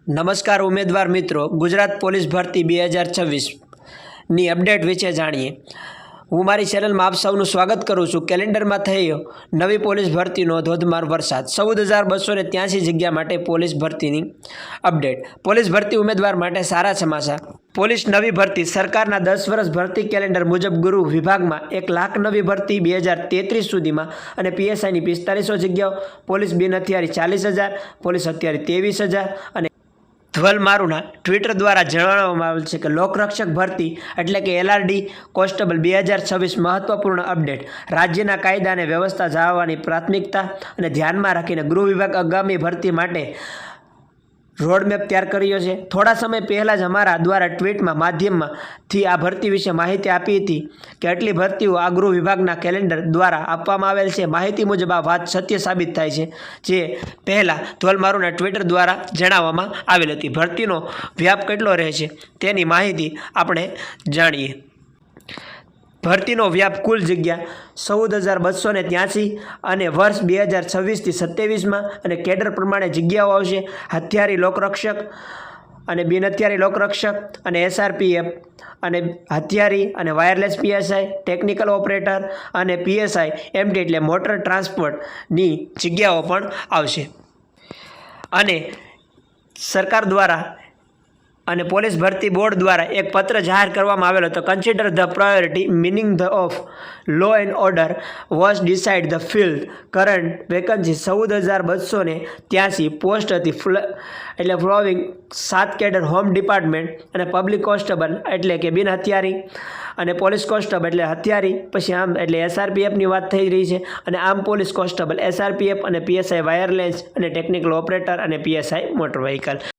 નમસ્કાર ઉમેદવાર મિત્રો, ગુજરાત પોલીસ ભરતી 2026ની અપડેટ વિશે જાણીએ। હું મારી ચેનલમાં આપ સૌનું સ્વાગત કરું છું। કેલેન્ડરમાં થયો નવી પોલીસ ભરતીનો ધોધમાર વરસાદ। 14,283 જગ્યા માટે પોલીસ ભરતીની અપડેટ। પોલીસ ભરતી ઉમેદવાર માટે સારા સમાચાર। પોલીસ નવી ભરતી સરકારના 10 વર્ષ ભરતી કેલેન્ડર મુજબ ગુરુ વિભાગમાં 1 લાખ નવી ભરતી 2033 સુધીમાં અને પીએસઆઈની 4500 જગ્યાઓ, પોલીસ બિન હથિયારી 40,000, પોલીસ હથિયારી 23,000 અને ધ્વલ મારુના ટ્વિટર દ્વારા જણાવવામાં આવેલ છે કે લોકરક્ષક ભરતી એટલે કે એલઆરડી કોન્સ્ટેબલ 2026 મહત્વપૂર્ણ અપડેટ। રાજ્યના કાયદા અને વ્યવસ્થા જાળવવાની પ્રાથમિકતા અને ધ્યાનમાં રાખીને ગૃહ વિભાગ આગામી ભરતી માટે રોડમેપ તૈયાર કર્યો છે। થોડા સમય પહેલાં જ અમારા દ્વારા ટ્વીટમાં માધ્યમથી આ ભરતી વિશે માહિતી આપી હતી કે આટલી ભરતીઓ આ ગૃહ વિભાગના કેલેન્ડર દ્વારા આપવામાં આવેલ છે। માહિતી મુજબ આ વાત સત્ય સાબિત થાય છે, જે પહેલાં ધ્વલમારુના ટ્વિટર દ્વારા જણાવવામાં આવેલ હતી। ભરતીનો વ્યાપ કેટલો રહેશે તેની માહિતી આપણે જાણીએ। ભરતીનો વ્યાપ કુલ જગ્યા 14,283 અને વર્ષ 2026થી 27માં અને કેડર પ્રમાણે જગ્યાઓ આવશે। હથિયારી લોકરક્ષક અને બિન હથિયારી લોકરક્ષક અને એસઆરપીએફ અને હથિયારી અને વાયરલેસ પીએસઆઈ, ટેકનિકલ ઓપરેટર અને પીએસઆઈ એમટી એટલે મોટર ટ્રાન્સપોર્ટની જગ્યાઓ પણ આવશે। અને સરકાર દ્વારા અને પોલીસ ભરતી બોર્ડ દ્વારા એક પત્ર જાહેર કરવામાં આવેલો હતો। Consider the priority meaning the of law and order was decide the field current vacancy 14,283 post હતી એટલે ફ્લોવિંગ 7 કેડર હોમ ડિપાર્ટમેન્ટ અને પબ્લિક કોન્સ્ટેબલ એટલે કે બિન હથિયારી અને પોલીસ કોન્સ્ટેબલ એટલે હથિયારી, પછી આમ એટલે એસઆરપીએફની વાત થઈ રહી છે અને આમ પોલીસ કોન્સ્ટેબલ એસઆરપીએફ અને પીએસઆઈ વાયરલેસ અને ટેકનિકલ ઓપરેટર અને પીએસઆઈ મોટર વ્હીકલ।